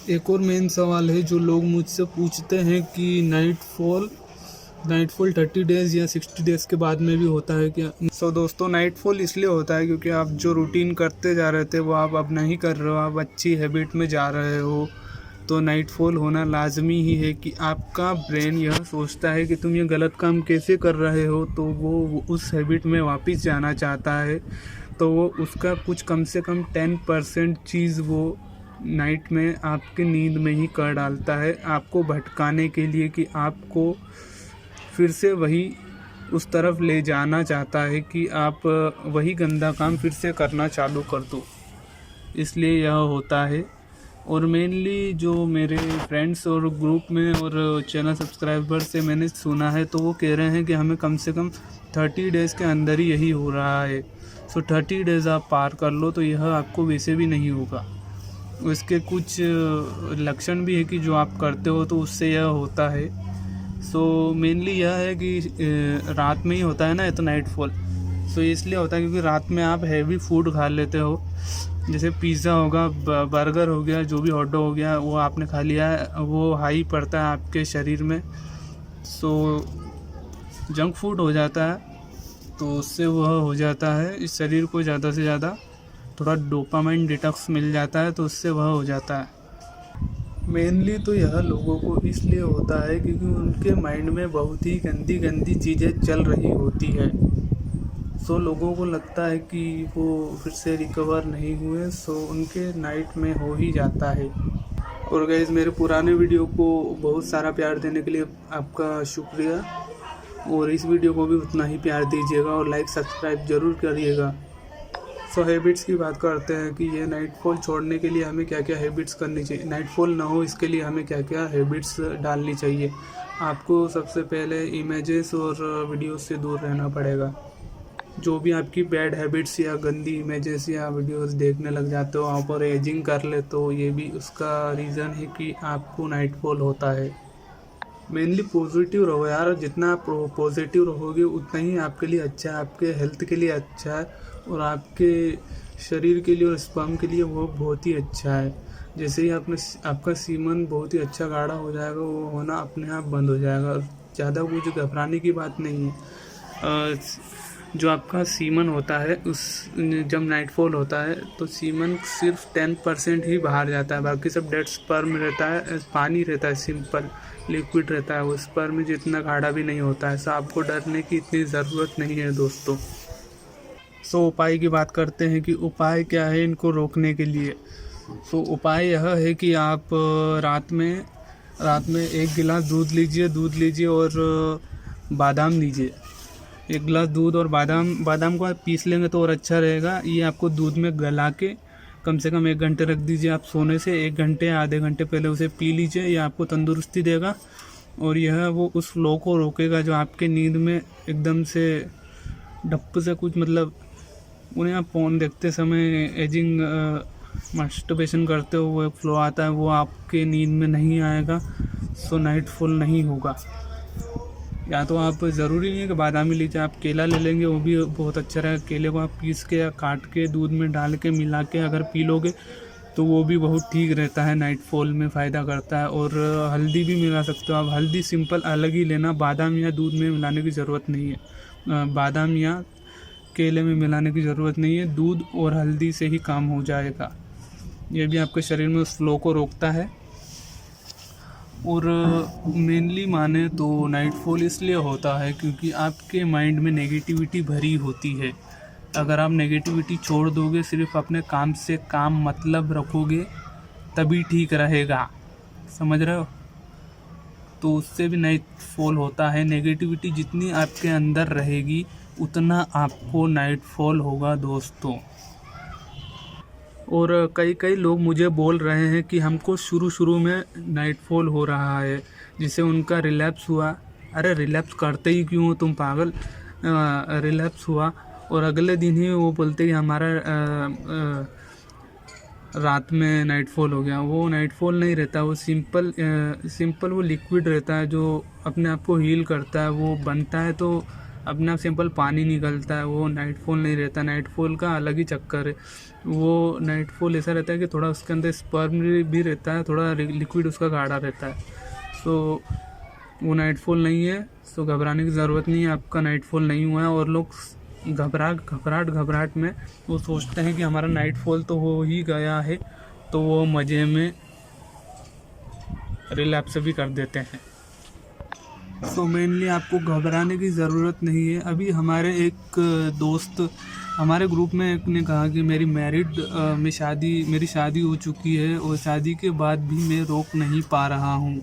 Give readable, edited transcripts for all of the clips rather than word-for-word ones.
एक और मेन सवाल है जो लोग मुझसे पूछते हैं कि नाइटफॉल 30 डेज़ या 60 डेज़ के बाद में भी होता है क्या। दोस्तों, नाइटफॉल इसलिए होता है क्योंकि आप जो रूटीन करते जा रहे थे वो आप अब नहीं कर रहे हो, आप अच्छी हैबिट में जा रहे हो। तो नाइटफॉल होना लाजमी ही है कि आपका ब्रेन यह सोचता है कि तुम ये गलत काम कैसे कर रहे हो, तो वो उस हैबिट में वापस जाना चाहता है। तो वो उसका कुछ कम से कम 10% चीज़ वो नाइट में आपके नींद में ही कर डालता है, आपको भटकाने के लिए कि आपको फिर से वही उस तरफ ले जाना चाहता है कि आप वही गंदा काम फिर से करना चालू कर दो। इसलिए यह होता है। और मेनली जो मेरे फ्रेंड्स और ग्रुप में और चैनल सब्सक्राइबर से मैंने सुना है, तो वो कह रहे हैं कि हमें कम से कम 30 डेज़ के अंदर ही यही हो रहा है। 30 डेज़ आप पार कर लो तो यह आपको वैसे भी नहीं होगा। उसके कुछ लक्षण भी है कि जो आप करते हो तो उससे यह होता है। मेनली यह है कि रात में ही होता है ना, ये तो नाइटफॉल। इसलिए होता है क्योंकि रात में आप हैवी फूड खा लेते हो, जैसे पिज़्ज़ा होगा, बर्गर हो गया, जो भी हॉट डॉग हो गया, वो आपने खा लिया है, वो हाई पड़ता है आपके शरीर में। जंक फूड हो जाता है, तो उससे वह हो जाता है इस शरीर को ज़्यादा से ज़्यादा थोड़ा डोपामाइन डिटॉक्स मिल जाता है, तो उससे वह हो जाता है। मेनली तो यह लोगों को इसलिए होता है क्योंकि उनके माइंड में बहुत ही गंदी गंदी चीज़ें चल रही होती है। लोगों को लगता है कि वो फिर से रिकवर नहीं हुए, उनके नाइट में हो ही जाता है। और गाइस, मेरे पुराने वीडियो को बहुत सारा प्यार देने के लिए आपका शुक्रिया, और इस वीडियो को भी उतना ही प्यार दीजिएगा और लाइक सब्सक्राइब ज़रूर करिएगा। हैबिट्स की बात करते हैं कि ये नाइटफॉल छोड़ने के लिए हमें क्या क्या हैबिट्स करनी चाहिए, नाइटफॉल ना हो इसके लिए हमें क्या क्या हैबिट्स डालनी चाहिए। आपको सबसे पहले इमेजेस और वीडियोस से दूर रहना पड़ेगा। जो भी आपकी बैड हैबिट्स या गंदी इमेजेस या वीडियोस देखने लग जाते हो आप और एजिंग कर ले, तो ये भी उसका रीज़न है कि आपको नाइटफॉल होता है। मेनली पॉजिटिव रहो यार, जितना आप पॉजिटिव रहोगे उतना ही आपके लिए अच्छा है, आपके हेल्थ के लिए अच्छा है, और आपके शरीर के लिए और स्पर्म के लिए वो बहुत ही अच्छा है। जैसे ही आपका सीमन बहुत ही अच्छा गाढ़ा हो जाएगा, वो होना अपने आप बंद हो जाएगा। ज़्यादा कुछ घबराने की बात नहीं है। जो आपका सीमन होता है जब नाइटफॉल होता है तो सीमन सिर्फ 10% ही बाहर जाता है, बाकी सब डेड स्पर्म रहता है, पानी रहता है, सिंपल लिक्विड रहता है। वो स्पर्म जितना गाढ़ा भी नहीं होता है। आपको डरने की इतनी ज़रूरत नहीं है दोस्तों। उपाय की बात करते हैं कि उपाय क्या है इनको रोकने के लिए। उपाय यह है कि आप रात में 1 गिलास दूध लीजिए और बादाम लीजिए। 1 गिलास दूध और बादाम को आप पीस लेंगे तो और अच्छा रहेगा। ये आपको दूध में गला के कम से कम 1 घंटे रख दीजिए। आप सोने से 1 घंटे आधे घंटे पहले उसे पी लीजिए। यह आपको तंदुरुस्ती देगा और यह वो उस फ्लो को रोकेगा जो आपके नींद में एकदम से डप्प से कुछ मतलब उन्हें आप फोन देखते समय एजिंग मास्टरबेशन करते हो वो एक फ्लो आता है, वो आपके नींद में नहीं आएगा। नाइटफॉल नहीं होगा। या तो आप ज़रूरी नहीं है कि बादामी लीजिए, आप केला ले लेंगे, वो भी बहुत अच्छा रहेगा। केले को आप पीस के या काट के दूध में डाल के मिला के अगर पी लोगे तो वो भी बहुत ठीक रहता है, नाइटफॉल में फ़ायदा करता है। और हल्दी भी मिला सकते हो आप। हल्दी सिंपल अलग ही लेना, बादाम या दूध में मिलाने की ज़रूरत नहीं है, बादाम या केले में मिलाने की ज़रूरत नहीं है। दूध और हल्दी से ही काम हो जाएगा। ये भी आपके शरीर में उस फ्लो को रोकता है। और मेनली माने तो नाइटफॉल इसलिए होता है क्योंकि आपके माइंड में नेगेटिविटी भरी होती है। अगर आप नेगेटिविटी छोड़ दोगे, सिर्फ अपने काम से काम मतलब रखोगे, तभी ठीक रहेगा। समझ रहे हो? तो उससे भी नाइटफॉल होता है। नेगेटिविटी जितनी आपके अंदर रहेगी उतना आपको नाइटफॉल होगा दोस्तों। और कई लोग मुझे बोल रहे हैं कि हमको शुरू में नाइटफॉल हो रहा है, जिससे उनका रिलैप्स हुआ। अरे रिलैप्स करते ही क्यों हो तुम पागल? रिलैप्स हुआ और अगले दिन ही वो बोलते कि हमारा रात में नाइटफॉल हो गया। वो नाइटफॉल नहीं रहता, वो सिंपल वो लिक्विड रहता है जो अपने आप को हील करता है। वो बनता है तो अपना सिंपल पानी निकलता है, वो नाइटफॉल नहीं रहता। नाइटफॉल का अलग ही चक्कर है। वो नाइटफॉल ऐसा रहता है कि थोड़ा उसके अंदर स्पर्म भी रहता है, थोड़ा लिक्विड उसका गाढ़ा रहता है। सो वो नाइटफॉल नहीं है। सो घबराने की ज़रूरत नहीं है, आपका नाइटफॉल नहीं हुआ है। और लोग घबराहट में वो सोचते हैं कि हमारा नाइटफॉल तो हो ही गया है, तो वो मज़े में रिलैप्स भी कर देते हैं। सो मेनली आपको घबराने की ज़रूरत नहीं है। अभी हमारे एक दोस्त हमारे ग्रुप में एक ने कहा कि मेरी शादी हो चुकी है और शादी के बाद भी मैं रोक नहीं पा रहा हूँ।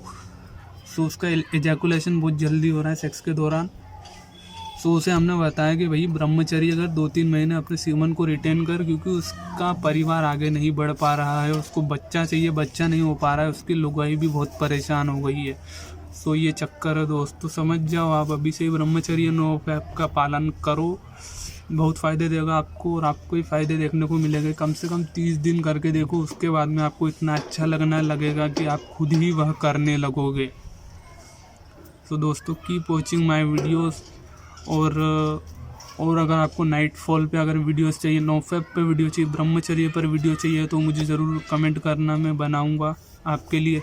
सो उसका एजैकुलेशन बहुत जल्दी हो रहा है सेक्स के दौरान। सो उसे हमने बताया कि भाई ब्रह्मचर्य अगर 2-3 महीने अपने सीमन को रिटेन कर, क्योंकि उसका परिवार आगे नहीं बढ़ पा रहा है, उसको बच्चा चाहिए, बच्चा नहीं हो पा रहा है, उसकी लुगाई भी बहुत परेशान हो गई है। सो ये चक्कर है दोस्त, तो समझ जाओ आप अभी से ही ब्रह्मचर्य नो फैप का पालन करो। बहुत फ़ायदे देगा आपको, और आपको ही फ़ायदे देखने को मिलेंगे। कम से कम 30 दिन करके देखो, उसके बाद में आपको इतना अच्छा लगेगा कि आप खुद ही वह करने लगोगे। सो दोस्तों, कीप वॉचिंग माय वीडियोस। और अगर आपको नाइटफॉल पे अगर वीडियोस चाहिए, नोफैप पे वीडियो चाहिए, ब्रह्मचर्य पर वीडियो चाहिए, तो मुझे ज़रूर कमेंट करना, मैं बनाऊंगा आपके लिए।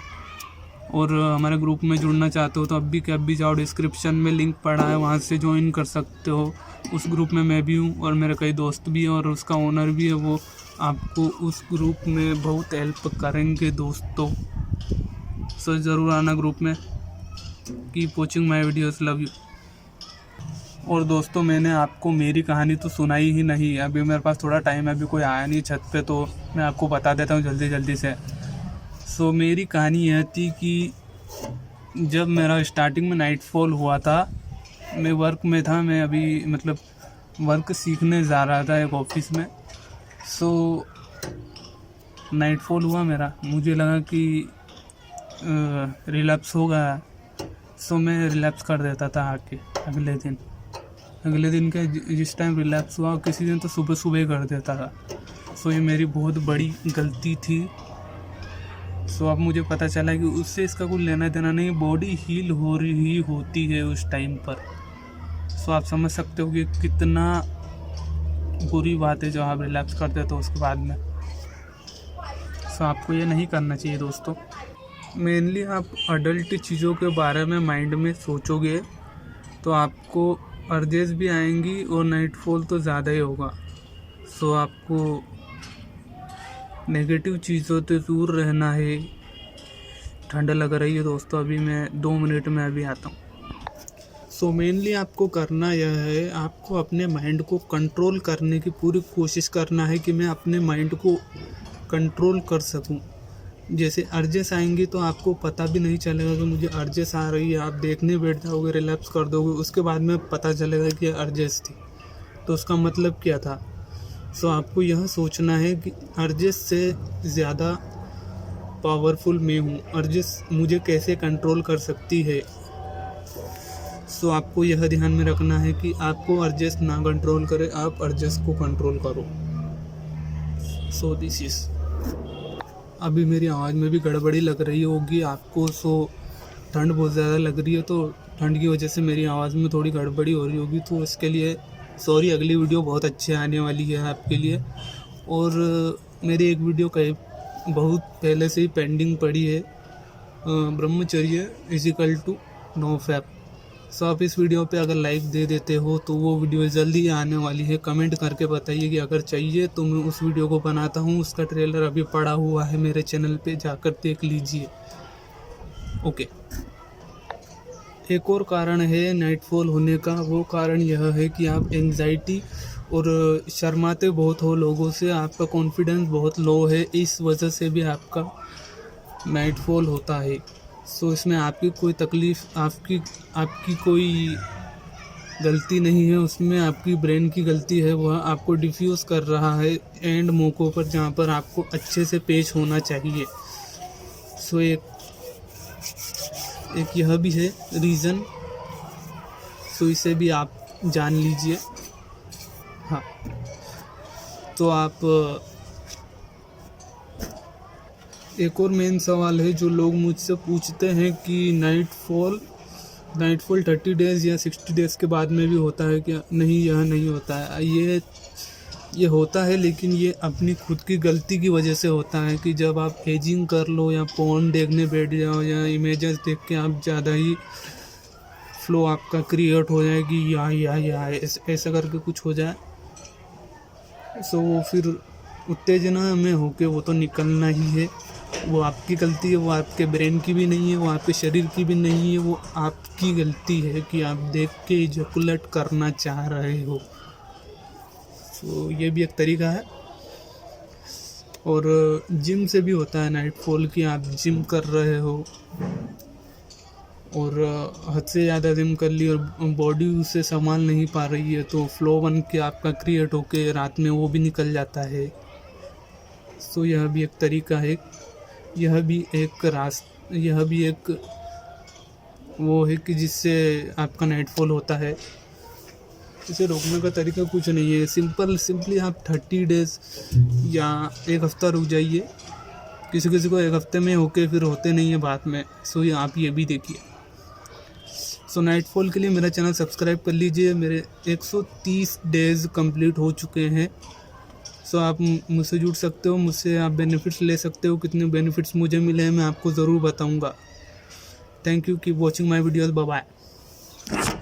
और हमारे ग्रुप में जुड़ना चाहते हो तो अभी के अभी जाओ, डिस्क्रिप्शन में लिंक पड़ा है, वहाँ से ज्वाइन कर सकते हो। उस ग्रुप में मैं भी हूँ और मेरे कई दोस्त भी हैं और उसका ओनर भी है। वो आपको उस ग्रुप में बहुत हेल्प करेंगे दोस्तों। सो ज़रूर आना ग्रुप में। Keep watching my videos, love you. और दोस्तों, मैंने आपको मेरी कहानी तो सुनाई ही नहीं। अभी मेरे पास थोड़ा टाइम है, अभी कोई आया नहीं छत पे, तो मैं आपको बता देता हूँ जल्दी से। सो मेरी कहानी यह थी कि जब मेरा स्टार्टिंग में नाइटफॉल हुआ था, मैं वर्क में था, मैं अभी मतलब वर्क सीखने जा रहा था एक ऑफिस में। सो नाइटफॉल हुआ मेरा, मुझे लगा कि रिलैप्स हो गया। सो मैं रिलैप्स कर देता था आके अगले दिन का जिस टाइम रिलैप्स हुआ, किसी दिन तो सुबह ही कर देता था। सो ये मेरी बहुत बड़ी गलती थी। सो अब मुझे पता चला कि उससे इसका कुछ लेना देना नहीं, बॉडी हील हो रही होती है उस टाइम पर। सो आप समझ सकते हो कि कितना बुरी बात है जो आप रिलैप्स करते हो तो उसके बाद में। सो आपको ये नहीं करना चाहिए दोस्तों। मेनली आप अडल्ट चीज़ों के बारे में माइंड में सोचोगे तो आपको अर्जेस भी आएंगी और नाइटफॉल तो ज़्यादा ही होगा। सो आपको नेगेटिव चीज़ों से दूर रहना है। ठंड लग रही है दोस्तों, अभी मैं 2 मिनट में अभी आता हूँ। सो मेनली आपको करना यह है, आपको अपने माइंड को कंट्रोल करने की पूरी कोशिश करना है कि मैं अपने माइंड को कंट्रोल कर सकूँ। जैसे अर्जेस आएंगी तो आपको पता भी नहीं चलेगा कि मुझे अर्जेस आ रही है, आप देखने बैठ जाओगे, रिलैप्स कर दोगे, उसके बाद में पता चलेगा कि अर्जेस थी, तो उसका मतलब क्या था। सो आपको यह सोचना है कि अर्जेस से ज़्यादा पावरफुल मैं हूँ, अर्जेस मुझे कैसे कंट्रोल कर सकती है। सो आपको यह ध्यान में रखना है कि आपको अर्जेस ना कंट्रोल करे, आप अर्जेस को कंट्रोल करो। सो दिस इज़, अभी मेरी आवाज़ में भी गड़बड़ी लग रही होगी आपको। सो ठंड बहुत ज़्यादा लग रही है, तो ठंड की वजह से मेरी आवाज़ में थोड़ी गड़बड़ी हो रही होगी, तो इसके लिए सॉरी। अगली वीडियो बहुत अच्छी आने वाली है आपके लिए। और मेरी एक वीडियो कहीं बहुत पहले से ही पेंडिंग पड़ी है, ब्रह्मचर्य इजिकल टू नो फैप। सो आप इस वीडियो पे अगर लाइक दे देते हो तो वो वीडियो जल्दी आने वाली है। कमेंट करके बताइए कि अगर चाहिए तो मैं उस वीडियो को बनाता हूँ। उसका ट्रेलर अभी पड़ा हुआ है मेरे चैनल पे, जाकर देख लीजिए। ओके, एक और कारण है नाइटफॉल होने का। वो कारण यह है कि आप एंजाइटी और शर्माते बहुत हो लोगों से, आपका कॉन्फिडेंस बहुत लो है, इस वजह से भी आपका नाइटफॉल होता है। सो इसमें आपकी कोई तकलीफ़, आपकी कोई गलती नहीं है, उसमें आपकी ब्रेन की गलती है। वह आपको डिफ्यूज़ कर रहा है एंड मौक़ों पर जहाँ पर आपको अच्छे से पेश होना चाहिए। सो एक यह भी है रीज़न। सो इसे भी आप जान लीजिए। हाँ, तो आप एक और मेन सवाल है जो लोग मुझसे पूछते हैं कि नाइटफॉल नाइटफॉल 30 डेज़ या 60 डेज़ के बाद में भी होता है क्या? नहीं, यह नहीं होता है। ये होता है, लेकिन ये अपनी खुद की गलती की वजह से होता है कि जब आप एजिंग कर लो या पोर्न देखने बैठ जाओ या इमेजेस देख के आप ज़्यादा ही फ्लो आपका क्रिएट हो जाए कि या ऐसा करके कुछ हो जाए, सो वो फिर उत्तेजना में होके वो तो निकलना ही है। वो आपकी गलती है, वो आपके ब्रेन की भी नहीं है, वो आपके शरीर की भी नहीं है, वो आपकी गलती है कि आप देख के इजैकुलेट करना चाह रहे हो। तो ये भी एक तरीका है। और जिम से भी होता है नाइटफॉल कि आप जिम कर रहे हो और हद से ज़्यादा जिम कर ली और बॉडी उसे संभाल नहीं पा रही है, तो फ्लो बन के आपका क्रिएट होके रात में वो भी निकल जाता है। सो यह भी एक तरीका है, यह भी एक वो है कि जिससे आपका नाइटफॉल होता है। इसे रोकने का तरीका कुछ नहीं है, सिंपली आप 30 डेज़ या एक हफ़्ता रुक जाइए। किसी को एक हफ्ते में होके फिर होते नहीं है बाद में। सो आप ये भी देखिए। सो नाइटफॉल के लिए मेरा चैनल सब्सक्राइब कर लीजिए। मेरे 130 डेज़ कंप्लीट हो चुके हैं। सो आप मुझसे जुड़ सकते हो, मुझसे आप बेनिफिट्स ले सकते हो। कितने बेनिफिट्स मुझे मिले हैं मैं आपको ज़रूर बताऊंगा। Thank you, keep watching my videos, bye bye.